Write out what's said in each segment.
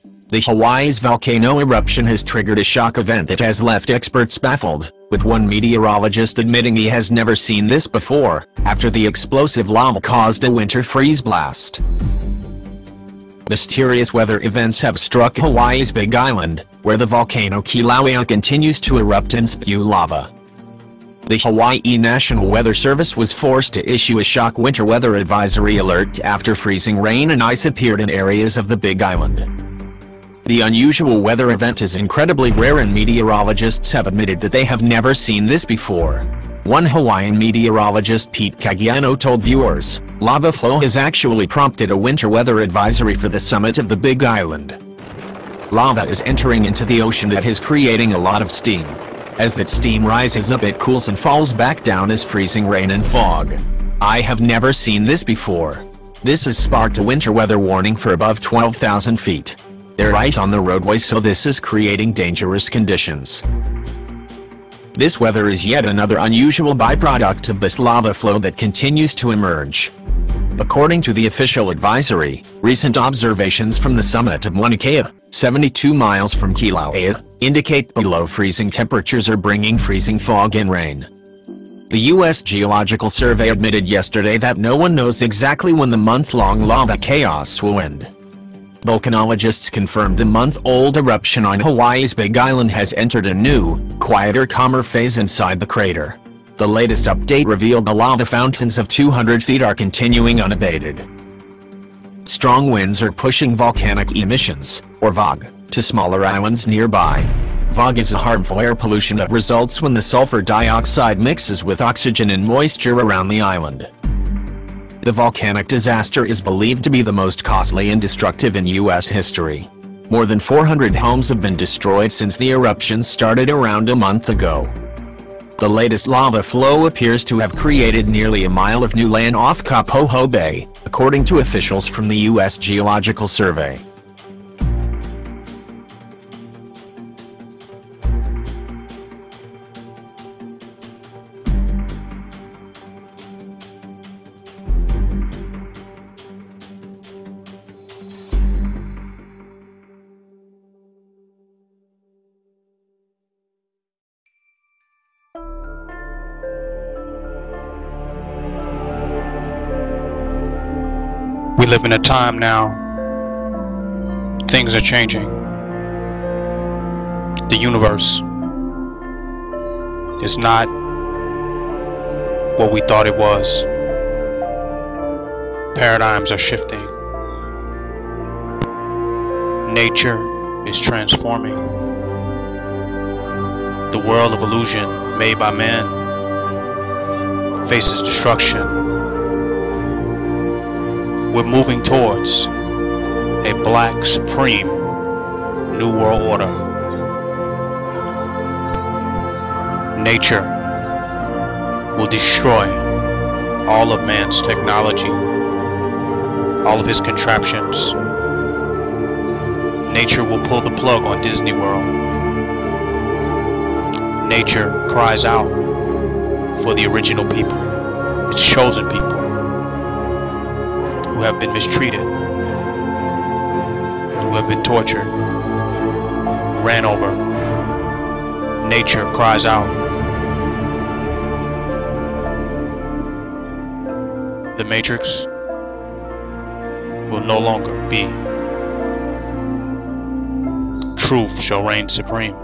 The Hawaii's volcano eruption has triggered a shock event that has left experts baffled, with one meteorologist admitting he has never seen this before, after the explosive lava caused a winter freeze blast. Mysterious weather events have struck Hawaii's Big Island, where the volcano Kilauea continues to erupt and spew lava. The Hawaii National Weather Service was forced to issue a shock winter weather advisory alert after freezing rain and ice appeared in areas of the Big Island. The unusual weather event is incredibly rare and meteorologists have admitted that they have never seen this before. One Hawaiian meteorologist, Pete Kagiano, told viewers, "Lava flow has actually prompted a winter weather advisory for the summit of the Big Island. Lava is entering into the ocean that is creating a lot of steam. As that steam rises up, it cools and falls back down as freezing rain and fog. I have never seen this before. This has sparked a winter weather warning for above 12,000 feet. They're right on the roadway, so this is creating dangerous conditions." This weather is yet another unusual byproduct of this lava flow that continues to emerge. According to the official advisory, recent observations from the summit of Mauna Kea, 72 miles from Kilauea, indicate below freezing temperatures are bringing freezing fog and rain. The U.S. Geological Survey admitted yesterday that no one knows exactly when the month-long lava chaos will end. Volcanologists confirmed the month-old eruption on Hawaii's Big Island has entered a new, quieter, calmer phase inside the crater. The latest update revealed the lava fountains of 200 feet are continuing unabated. Strong winds are pushing volcanic emissions, or VOG, to smaller islands nearby. VOG is a harmful air pollution that results when the sulfur dioxide mixes with oxygen and moisture around the island. The volcanic disaster is believed to be the most costly and destructive in U.S. history. More than 400 homes have been destroyed since the eruption started around a month ago. The latest lava flow appears to have created nearly a mile of new land off Kapoho Bay, according to officials from the U.S. Geological Survey. We live in a time now, things are changing. The universe is not what we thought it was. Paradigms are shifting. Nature is transforming. The world of illusion made by man faces destruction. We're moving towards a black, supreme new world order. Nature will destroy all of man's technology, all of his contraptions. Nature will pull the plug on Disney World. Nature cries out for the original people, its chosen people, who have been mistreated, who have been tortured, ran over. Nature cries out. The Matrix will no longer be. Truth shall reign supreme.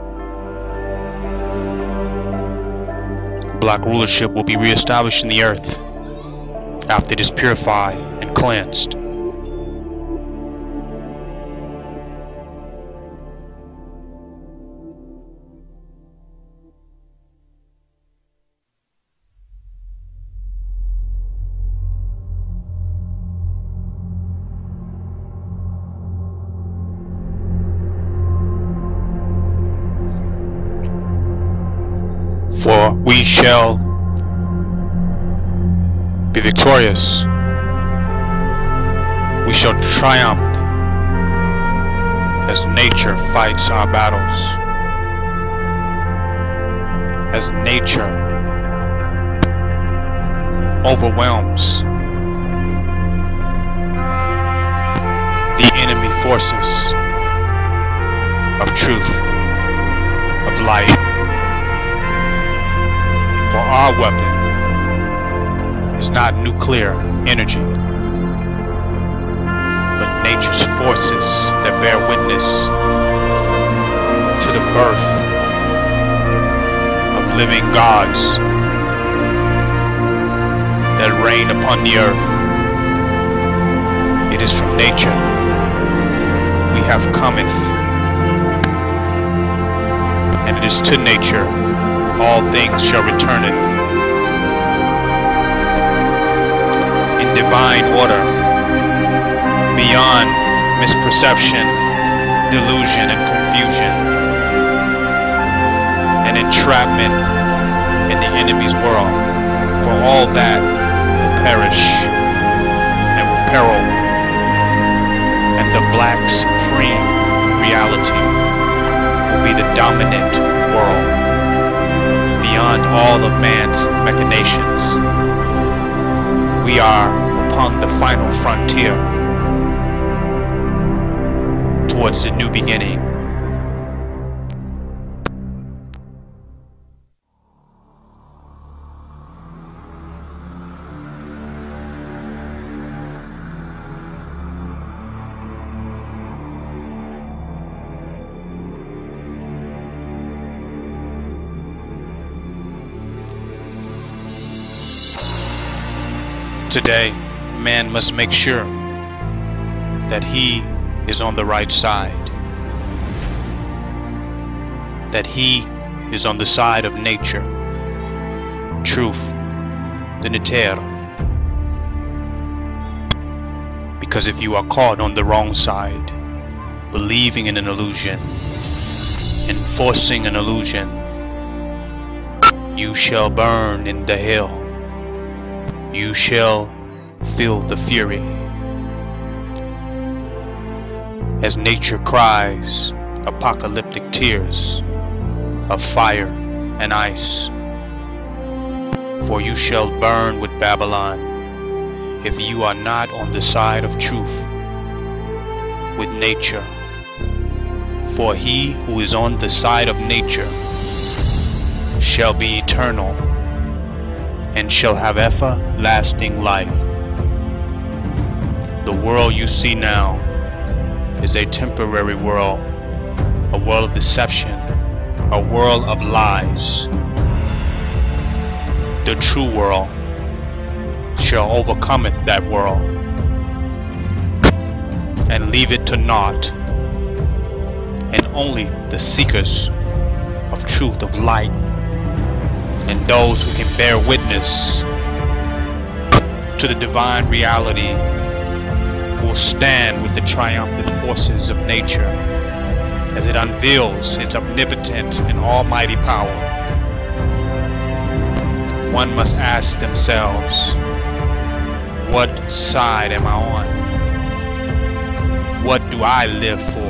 Black rulership will be reestablished in the earth after it is purified and cleansed. For we shall be victorious. We shall triumph as nature fights our battles. As nature overwhelms the enemy forces. of truth, of light. For our weapon is not nuclear energy, but nature's forces that bear witness to the birth of living gods that reign upon the earth. It is from nature we have cometh, and it is to nature all things shall returneth. In divine order, beyond misperception, delusion, and confusion, and entrapment in the enemy's world, for all that will perish and will peril, and the black supreme reality will be the dominant world beyond all of man's machinations. We are upon the final frontier towards the new beginning. Today, man must make sure that he is on the right side, that he is on the side of nature, truth, ᴍᴇᴅ. Because if you are caught on the wrong side, believing in an illusion, enforcing an illusion, you shall burn in the hell. You shall feel the fury. As nature cries apocalyptic tears of fire and ice. For you shall burn with Babylon if you are not on the side of truth with nature. For he who is on the side of nature shall be eternal and shall have everlasting life. The world you see now is a temporary world, a world of deception, a world of lies. The true world shall overcometh that world and leave it to naught, and only the seekers of truth, of light, and those who can bear witness to the divine reality will stand with the triumphant forces of nature as it unveils its omnipotent and almighty power. One must ask themselves, what side am I on? What do I live for?